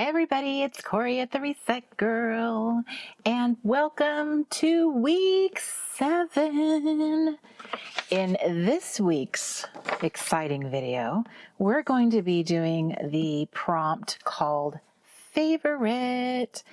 Hi everybody, it's Cori at the Reset Girl, and welcome to week 7. In this week's exciting video, we're going to be doing the prompt called favorite.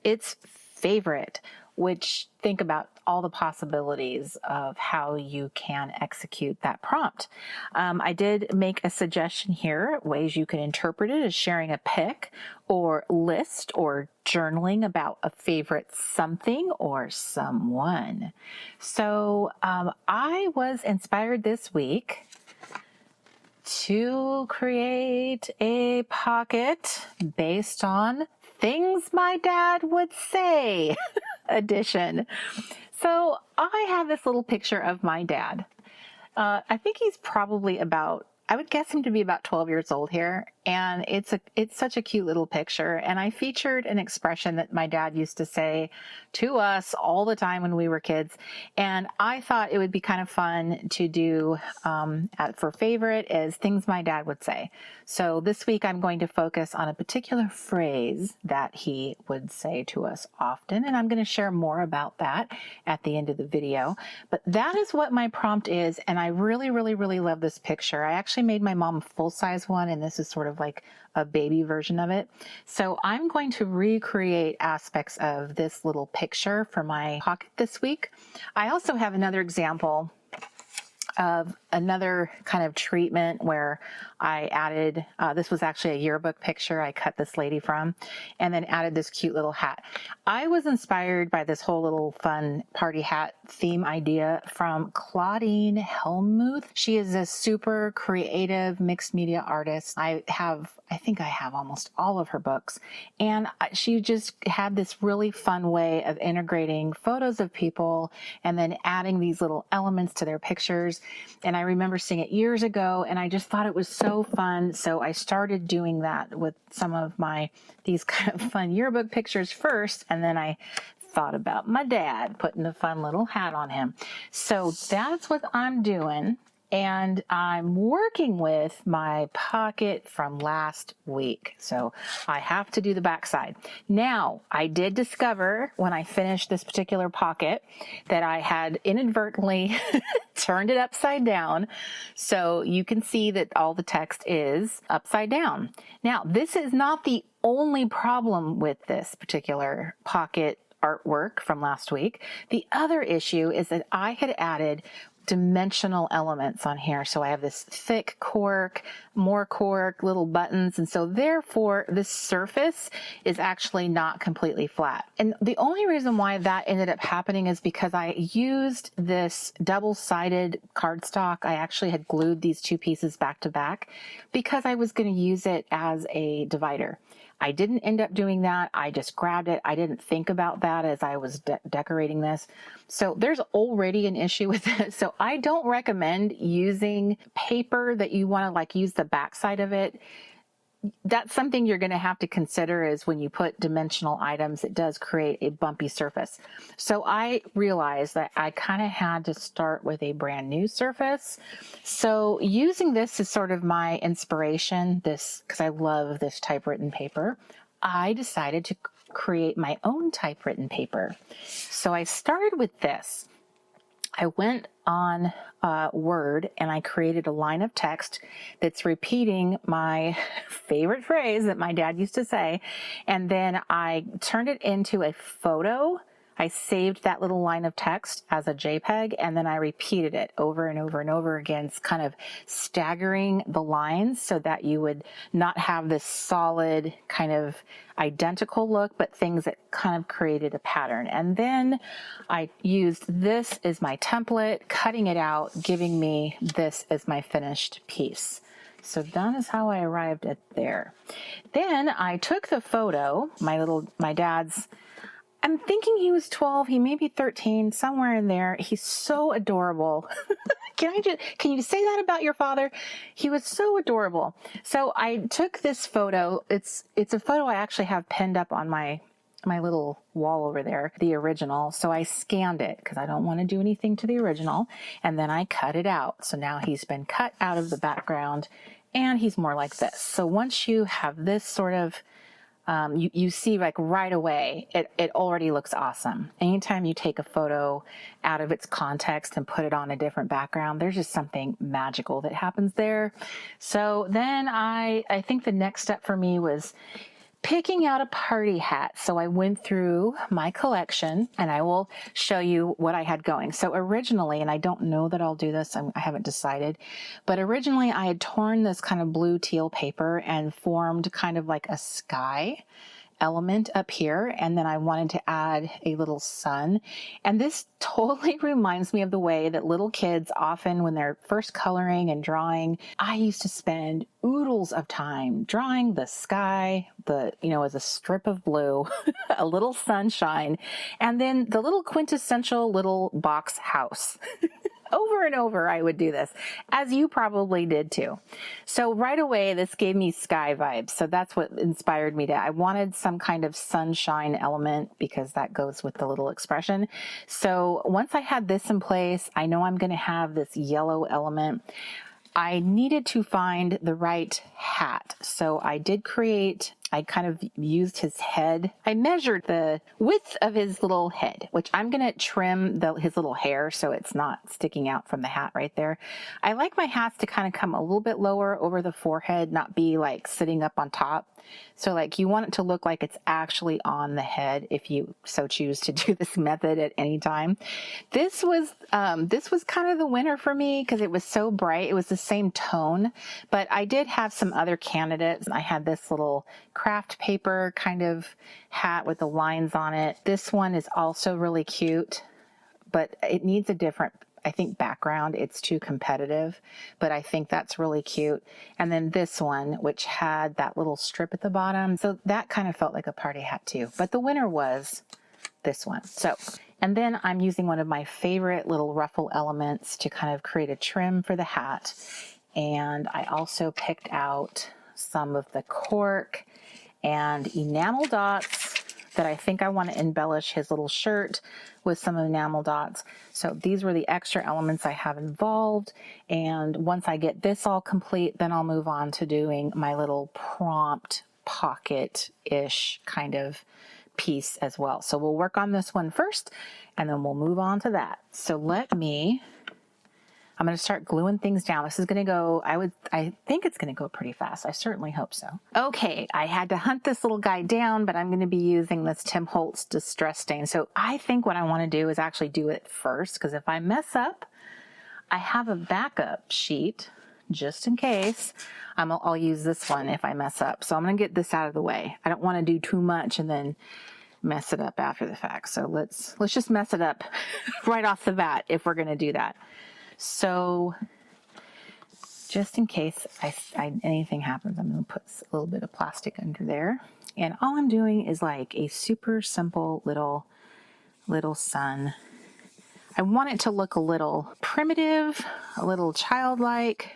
It's favorite, which think about all the possibilities of how you can execute that prompt. I did make a suggestion here, ways you can interpret it as sharing a pic or list or journaling about a favorite something or someone. So I was inspired this week to create a pocket based on things my dad would say edition. So I have this little picture of my dad. I think he's probably I would guess him to be about 12 years old here. And it's such a cute little picture. And I featured an expression that my dad used to say to us all the time when we were kids. And I thought it would be kind of fun to do for favorite is things my dad would say. So this week I'm going to focus on a particular phrase that he would say to us often. And I'm going to share more about that at the end of the video. But that is what my prompt is. And I really, really, really love this picture. I actually made my mom a full-size one, and this is sort of like a baby version of it. So I'm going to recreate aspects of this little picture for my pocket this week. I also have another example of another kind of treatment where I added, this was actually a yearbook picture I cut this lady from, and then added this cute little hat. I was inspired by this whole little fun party hat theme idea from Claudine Helmuth. She is a super creative mixed media artist. I think I have almost all of her books, and she just had this really fun way of integrating photos of people and then adding these little elements to their pictures. And I remember seeing it years ago, and I just thought it was so fun. So I started doing that with some of these kind of fun yearbook pictures first, and then I thought about my dad, putting a fun little hat on him. So that's what I'm doing. And I'm working with my pocket from last week. So I have to do the backside. Now, I did discover when I finished this particular pocket that I had inadvertently turned it upside down. So you can see that all the text is upside down. Now, this is not the only problem with this particular pocket artwork from last week. The other issue is that I had added dimensional elements on here. So I have this thick cork, more cork, little buttons. And so therefore this surface is actually not completely flat. And the only reason why that ended up happening is because I used this double-sided cardstock. I actually had glued these two pieces back to back because I was going to use it as a divider. I didn't end up doing that. I just grabbed it. I didn't think about that as I was decorating this. So there's already an issue with it. So I don't recommend using paper that you want to use the backside of it. That's something you're going to have to consider is when you put dimensional items, it does create a bumpy surface. So I realized that I kind of had to start with a brand new surface. So using this as sort of my inspiration, because I love this typewritten paper, I decided to create my own typewritten paper. So I started with this. I went on Word and I created a line of text that's repeating my favorite phrase that my dad used to say. And then I turned it into a photo. I saved that little line of text as a JPEG, and then I repeated it over and over and over again, kind of staggering the lines so that you would not have this solid kind of identical look, but things that kind of created a pattern. And then I used this as my template, cutting it out, giving me this as my finished piece. So that is how I arrived at there. Then I took the photo, my dad's, I'm thinking he was 12, he may be 13, somewhere in there. He's so adorable. Can you say that about your father? He was so adorable. So I took this photo. It's a photo I actually have pinned up on my little wall over there, the original. So I scanned it because I don't want to do anything to the original. And then I cut it out. So now he's been cut out of the background and he's more like this. So once you have this sort of you see like right away, it already looks awesome. Anytime you take a photo out of its context and put it on a different background, there's just something magical that happens there. So then I think the next step for me was picking out a party hat. So I went through my collection and I will show you what I had going. So originally, and I don't know that I'll do this, I haven't decided, but originally I had torn this kind of blue teal paper and formed kind of like a sky element up here, and then I wanted to add a little sun. And this totally reminds me of the way that little kids often, when they're first coloring and drawing, I used to spend oodles of time drawing the sky, as a strip of blue, a little sunshine, and then the little quintessential little box house. Over and over, I would do this, as you probably did too. So right away, this gave me sky vibes. So that's what inspired me I wanted some kind of sunshine element because that goes with the little expression. So once I had this in place, I know I'm going to have this yellow element. I needed to find the right hat. So I kind of used his head. I measured the width of his little head, which I'm going to trim his little hair so it's not sticking out from the hat right there. I like my hats to kind of come a little bit lower over the forehead, not be like sitting up on top. So like you want it to look like it's actually on the head if you so choose to do this method at any time. This was kind of the winner for me because it was so bright. It was the same tone, but I did have some other candidates. I had this little craft paper kind of hat with the lines on it. This one is also really cute, but it needs a different, I think, background. It's too competitive, but I think that's really cute. And then this one, which had that little strip at the bottom. So that kind of felt like a party hat too, but the winner was this one. So, and then I'm using one of my favorite little ruffle elements to kind of create a trim for the hat. And I also picked out some of the cork and enamel dots that I think I want to embellish his little shirt with some enamel dots. So these were the extra elements I have involved. And once I get this all complete, then I'll move on to doing my little prompt pocket-ish kind of piece as well. So we'll work on this one first, and then we'll move on to that. So I'm going to start gluing things down. This is going to go, I think it's going to go pretty fast. I certainly hope so. Okay, I had to hunt this little guy down, but I'm going to be using this Tim Holtz Distress Stain. So I think what I want to do is actually do it first, because if I mess up, I have a backup sheet just in case. I'll use this one if I mess up. So I'm going to get this out of the way. I don't want to do too much and then mess it up after the fact. So let's just mess it up right off the bat if we're going to do that. So just in case anything happens, I'm going to put a little bit of plastic under there. And all I'm doing is like a super simple little sun. I want it to look a little primitive, a little childlike,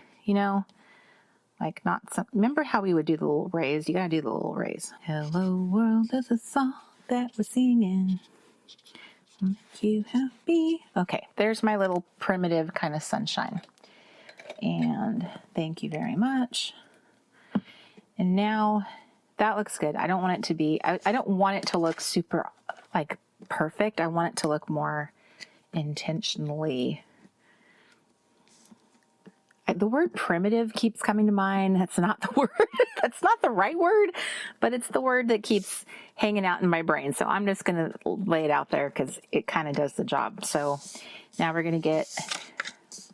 like not some, remember how we would do the little raise? You got to do the little raise. Hello world, there's a song that we're singing. Make you happy. Okay, there's my little primitive kind of sunshine. And thank you very much. And now that looks good. I don't want it to be, I don't want it to look super like perfect. I want it to look more intentionally. The word primitive keeps coming to mind. That's not the word. That's not the right word, but it's the word that keeps hanging out in my brain. So I'm just going to lay it out there because it kind of does the job. So now we're going to get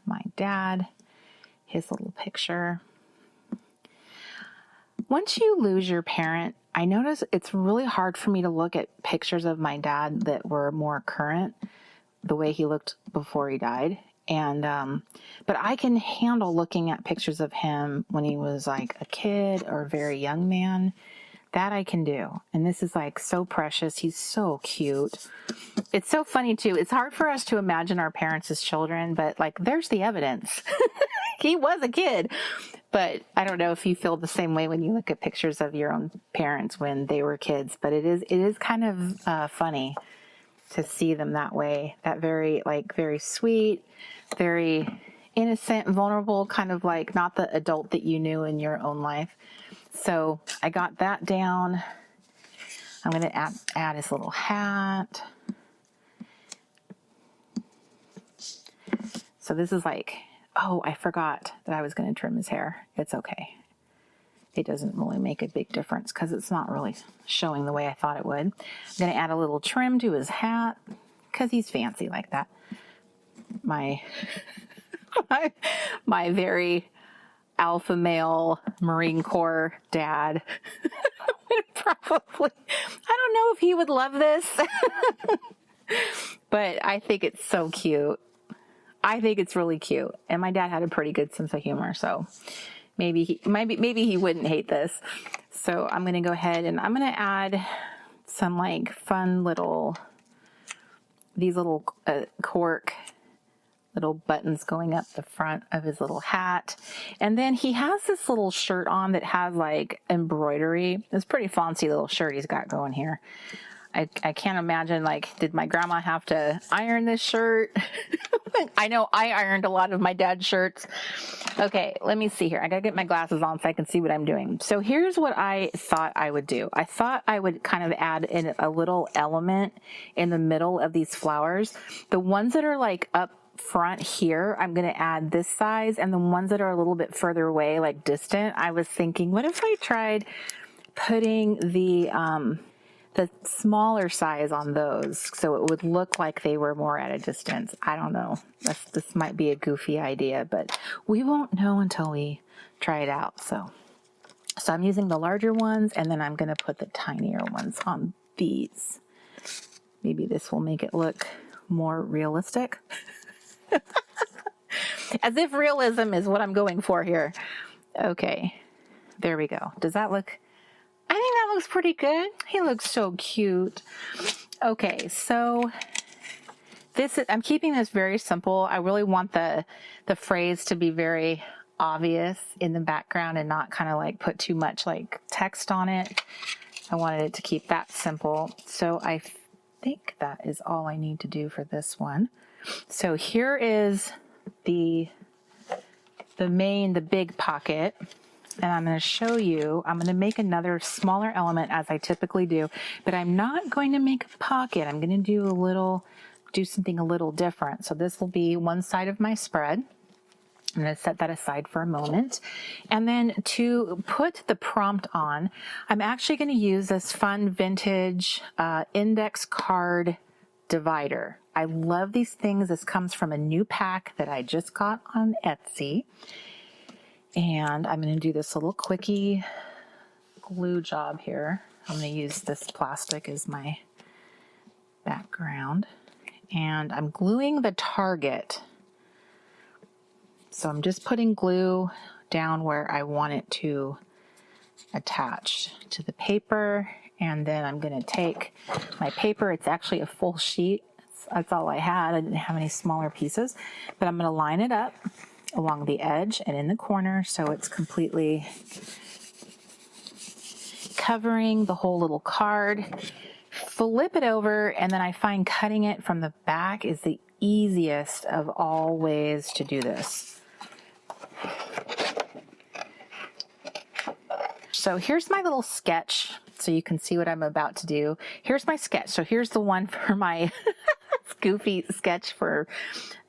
my dad, his little picture. Once you lose your parent, I notice it's really hard for me to look at pictures of my dad that were more current, the way he looked before he died. And, but I can handle looking at pictures of him when he was like a kid or a very young man. That I can do. And this is like so precious. He's so cute. It's so funny too. It's hard for us to imagine our parents as children, but like there's the evidence. He was a kid. But I don't know if you feel the same way when you look at pictures of your own parents when they were kids, but it is kind of funny to see them that way. That very sweet, very innocent, vulnerable, kind of like not the adult that you knew in your own life. So I got that down. I'm going to add his little hat. So this is like, oh, I forgot that I was going to trim his hair. It's okay. It doesn't really make a big difference because it's not really showing the way I thought it would. I'm going to add a little trim to his hat because he's fancy like that. My very alpha male Marine Corps dad would probably, I don't know if he would love this, but I think it's so cute. I think it's really cute. And my dad had a pretty good sense of humor, so maybe he wouldn't hate this. So I'm going to go ahead and I'm going to add some like fun these little cork little buttons going up the front of his little hat. And then he has this little shirt on that has like embroidery. It's a pretty fancy little shirt he's got going here. I can't imagine, like, did my grandma have to iron this shirt? I know I ironed a lot of my dad's shirts. Okay, let me see here. I gotta get my glasses on so I can see what I'm doing. So here's what I thought I would do. I thought I would kind of add in a little element in the middle of these flowers. The ones that are like up front here, I'm going to add this size, and the ones that are a little bit further away, like distant, I was thinking, what if I tried putting the smaller size on those so it would look like they were more at a distance. I don't know. This might be a goofy idea, but we won't know until we try it out. So I'm using the larger ones, and then I'm going to put the tinier ones on these. Maybe this will make it look more realistic. As if realism is what I'm going for here. Okay, there we go. Does that look... I think that looks pretty good. He looks so cute. Okay, so I'm keeping this very simple. I really want the phrase to be very obvious in the background and not kind of like put too much like text on it. I wanted it to keep that simple. So I think that is all I need to do for this one. So here is the big pocket. And I'm going to show you, I'm going to make another smaller element as I typically do, but I'm not going to make a pocket. I'm going to do something a little different. So this will be one side of my spread. I'm going to set that aside for a moment. And then to put the prompt on, I'm actually going to use this fun vintage index card divider. I love these things. This comes from a new pack that I just got on Etsy. And I'm going to do this little quickie glue job here. I'm going to use this plastic as my background. And I'm gluing the target. So I'm just putting glue down where I want it to attach to the paper. And then I'm going to take my paper. It's actually a full sheet. That's all I had. I didn't have any smaller pieces. But I'm going to line it up along the edge and in the corner so it's completely covering the whole little card. Flip it over, and then I find cutting it from the back is the easiest of all ways to do this. So here's my little sketch so you can see what I'm about to do. Here's my sketch. So here's the one for my goofy sketch for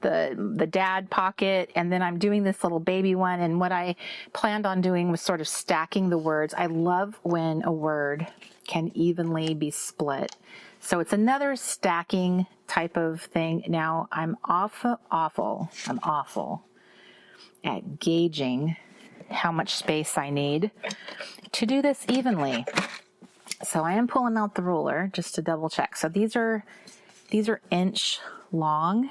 the dad pocket, and then I'm doing this little baby one, and what I planned on doing was sort of stacking the words. I love when a word can evenly be split. So it's another stacking type of thing. Now I'm awful at gauging how much space I need to do this evenly. So I am pulling out the ruler just to double check. So these are inch long,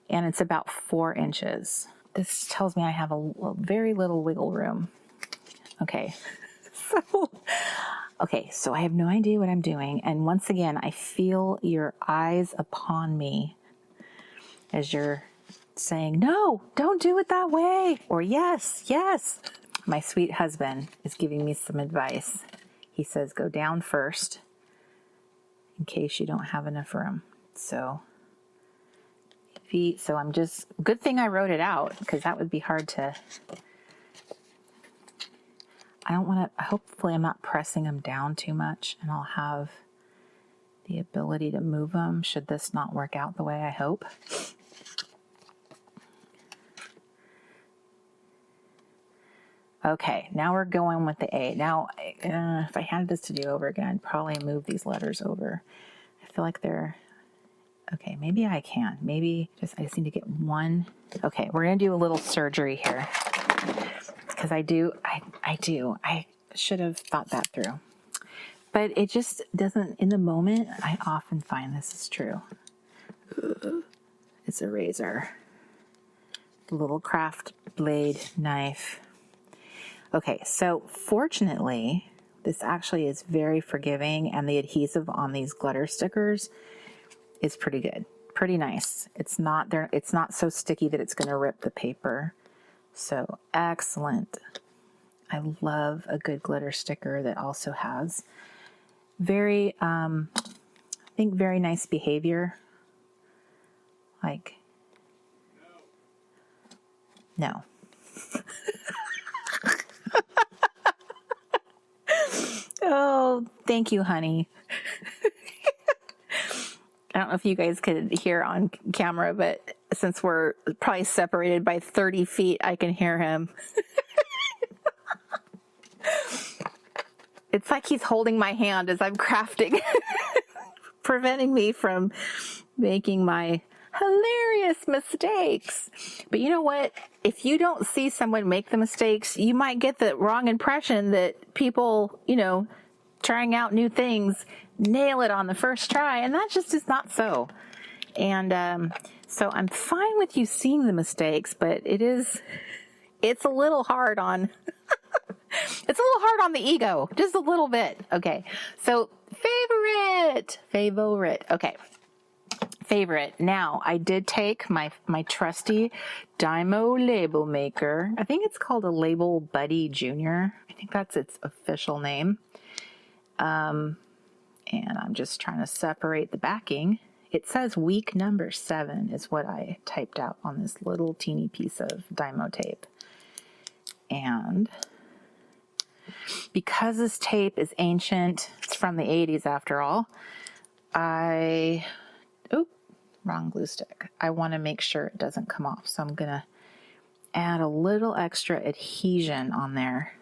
and it's about 4 inches. This tells me I have a very little wiggle room. Okay, so I have no idea what I'm doing. And once again, I feel your eyes upon me as you're saying, no, don't do it that way. Or yes, yes. My sweet husband is giving me some advice. He says, go down first in case you don't have enough room. So I'm just, good thing I wrote it out because that would be hard to, I don't want to, hopefully I'm not pressing them down too much, and I'll have the ability to move them should this not work out the way I hope. Okay, now we're going with the A. Now, if I had this to do over again, I'd probably move these letters over. I feel like they're, okay, maybe I can. Maybe I just need to get one. Okay, we're going to do a little surgery here. Because I should have thought that through. But it just doesn't, in the moment, I often find this is true. It's a razor. The little craft blade knife. Okay, so fortunately, this actually is very forgiving, and the adhesive on these glitter stickers is pretty good, pretty nice. It's not there. It's not so sticky that it's going to rip the paper. So excellent. I love a good glitter sticker that also has very, I think very nice behavior. Like, no. Oh, thank you, honey. I don't know if you guys could hear on camera, but since we're probably separated by 30 feet, I can hear him. It's like he's holding my hand as I'm crafting, preventing me from making my hilarious mistakes. But you know what? If you don't see someone make the mistakes, you might get the wrong impression that people, trying out new things, nail it on the first try. And that just is not so. And so I'm fine with you seeing the mistakes, but it's a little hard on, it's a little hard on the ego, just a little bit. Okay. So favorite. Okay. Favorite. Now, I did take my trusty Dymo label maker. I think it's called a Label Buddy Junior. I think that's its official name. And I'm just trying to separate the backing. It says week number 7 is what I typed out on this little teeny piece of Dymo tape. And because this tape is ancient, it's from the 80s after all, wrong glue stick. I want to make sure it doesn't come off. So I'm going to add a little extra adhesion on there.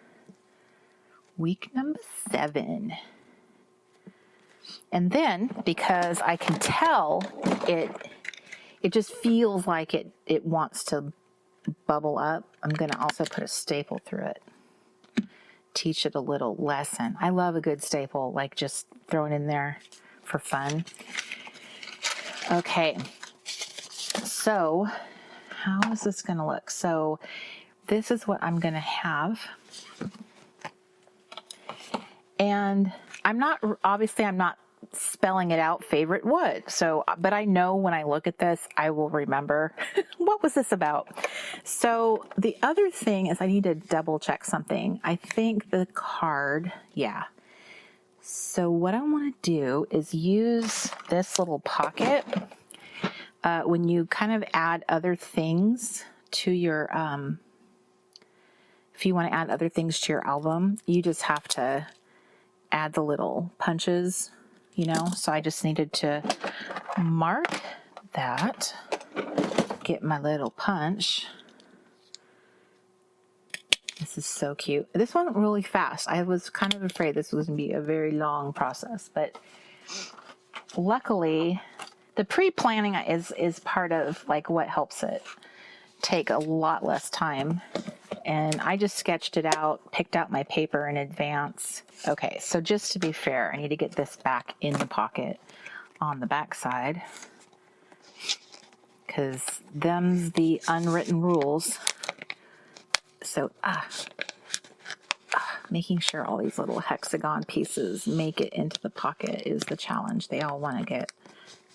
Week number 7. And then, because I can tell it just feels like it wants to bubble up, I'm going to also put a staple through it. Teach it a little lesson. I love a good staple, like just thrown in there for fun. Okay, so how is this going to look? So this is what I'm going to have. And I'm not spelling it out favorite wood. So, but I know when I look at this, I will remember what was this about. So the other thing is I need to double check something. I think the card, yeah. So what I want to do is use this little pocket when you kind of add other things to your, if you want to add other things to your album, you just have to add the little punches, So I just needed to mark that, get my little punch. This is so cute. This went really fast. I was kind of afraid this was going to be a very long process, but luckily the pre-planning is part of like what helps it take a lot less time. And I just sketched it out, picked out my paper in advance. Okay, so just to be fair, I need to get this back in the pocket on the back side, because them's the unwritten rules. So, making sure all these little hexagon pieces make it into the pocket is the challenge. They all want to get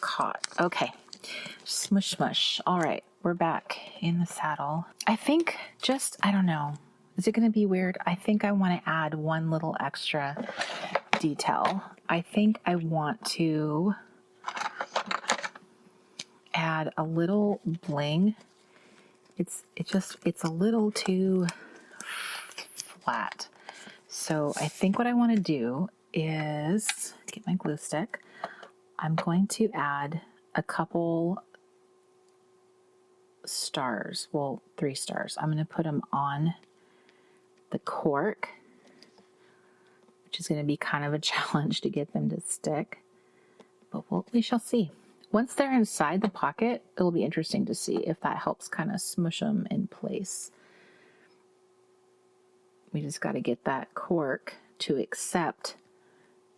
caught. Okay, smush, smush. All right, we're back in the saddle. I think I don't know. Is it going to be weird? I think I want to add one little extra detail. I think I want to add a little bling. It's a little too flat. So I think what I want to do is get my glue stick. I'm going to add a couple stars, well, 3 stars. I'm going to put them on the cork, which is going to be kind of a challenge to get them to stick, but we shall see. Once they're inside the pocket, it'll be interesting to see if that helps kind of smush them in place. We just got to get that cork to accept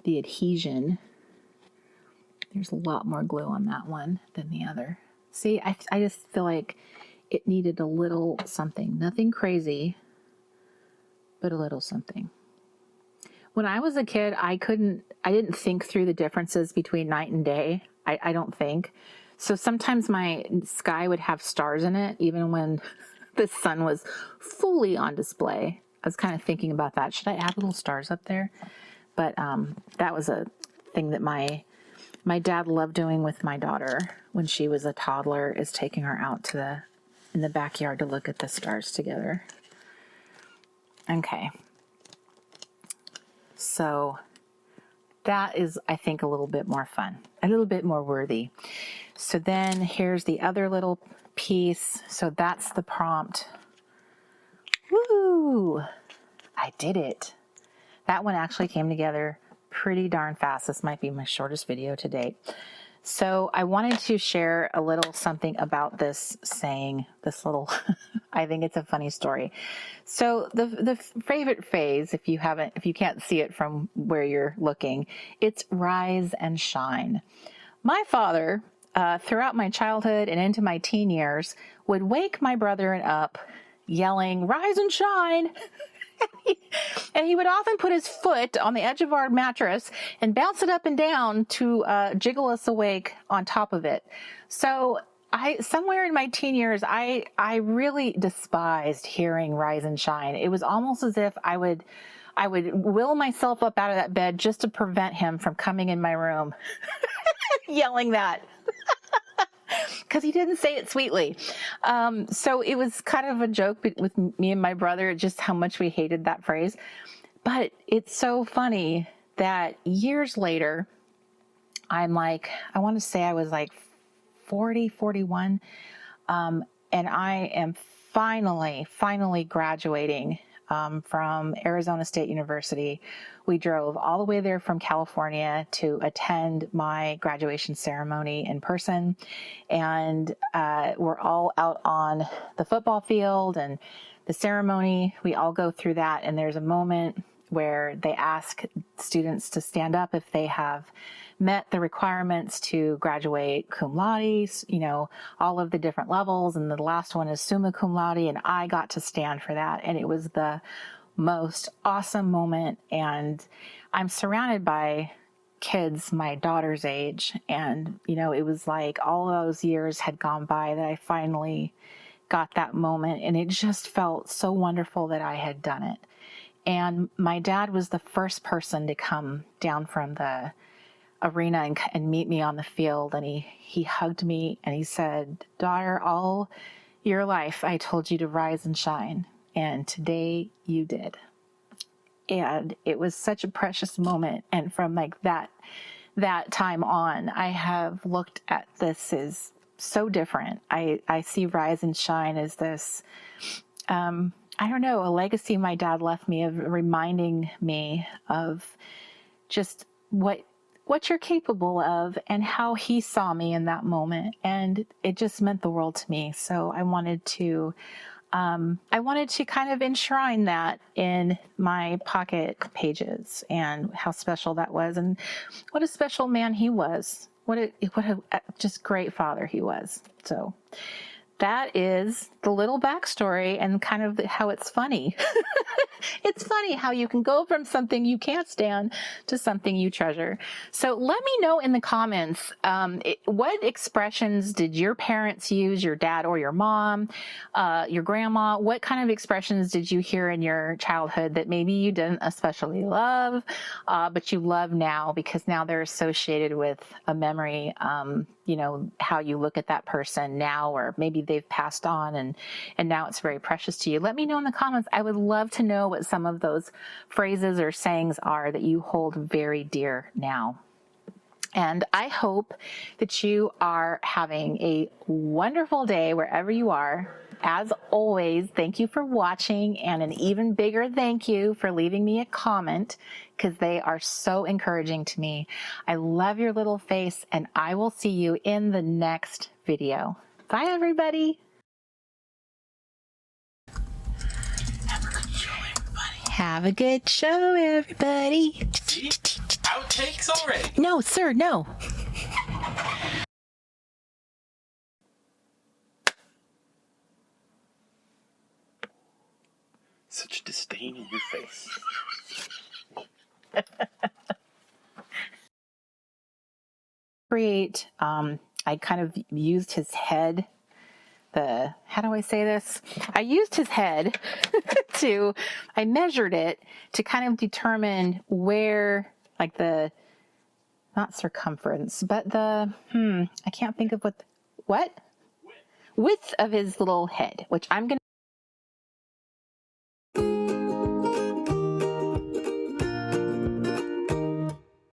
the adhesion. There's a lot more glue on that one than the other. See, I just feel like it needed a little something. Nothing crazy, but a little something. When I was a kid, I didn't think through the differences between night and day. I don't think. So sometimes my sky would have stars in it, even when the sun was fully on display. I was kind of thinking about that. Should I add little stars up there? But that was a thing that my dad loved doing with my daughter when she was a toddler, is taking her out in the backyard to look at the stars together. Okay. So that is, I think, a little bit more fun, a little bit more worthy. So then here's the other little piece. So that's the prompt. Woo! I did it. That one actually came together pretty darn fast. This might be my shortest video to date. So I wanted to share a little something about this saying, this little, I think it's a funny story. So the favorite phrase, if you can't see it from where you're looking, it's rise and shine. My father, throughout my childhood and into my teen years, would wake my brother up yelling, rise and shine. And he would often put his foot on the edge of our mattress and bounce it up and down to jiggle us awake on top of it. So somewhere in my teen years, I really despised hearing rise and shine. It was almost as if I would will myself up out of that bed just to prevent him from coming in my room yelling that. Because he didn't say it sweetly. So it was kind of a joke with me and my brother, just how much we hated that phrase. But it's so funny that years later, I'm like, I want to say I was like 40, 41. And I am finally graduating from Arizona State University. We drove all the way there from California to attend my graduation ceremony in person. And we're all out on the football field and the ceremony. We all go through that. And there's a moment where they ask students to stand up if they have met the requirements to graduate cum laude, all of the different levels. And the last one is summa cum laude. And I got to stand for that. And it was the most awesome moment. And I'm surrounded by kids my daughter's age. And, it was like all those years had gone by that I finally got that moment. And it just felt so wonderful that I had done it. And my dad was the first person to come down from the arena and meet me on the field. And he hugged me and he said, daughter, all your life I told you to rise and shine. And today you did. And it was such a precious moment. And from like that time on, I have looked at this as so different. I see rise and shine as this, I don't know, a legacy my dad left me of reminding me of just what you're capable of and how he saw me in that moment. And it just meant the world to me. So I wanted to kind of enshrine that in my pocket pages and how special that was and what a special man he was. What a just great father he was. So that is the little backstory and kind of how it's funny. It's funny how you can go from something you can't stand to something you treasure. So let me know in the comments, what expressions did your parents use, your dad or your mom, your grandma? What kind of expressions did you hear in your childhood that maybe you didn't especially love, but you love now because now they're associated with a memory, how you look at that person now, or maybe they've passed on, and now it's very precious to you. Let me know in the comments. I would love to know what some of those phrases or sayings are that you hold very dear now. And I hope that you are having a wonderful day wherever you are. As always, thank you for watching, and an even bigger thank you for leaving me a comment, because they are so encouraging to me. I love your little face, and I will see you in the next video. Bye, everybody. Have a good show, everybody. Outtakes already? No, sir, no. Such disdain in your face. Create, I kind of used his head, how do I say this? I used his head I measured it to kind of determine where, like not circumference, but I can't think of width of his little head, which I'm going to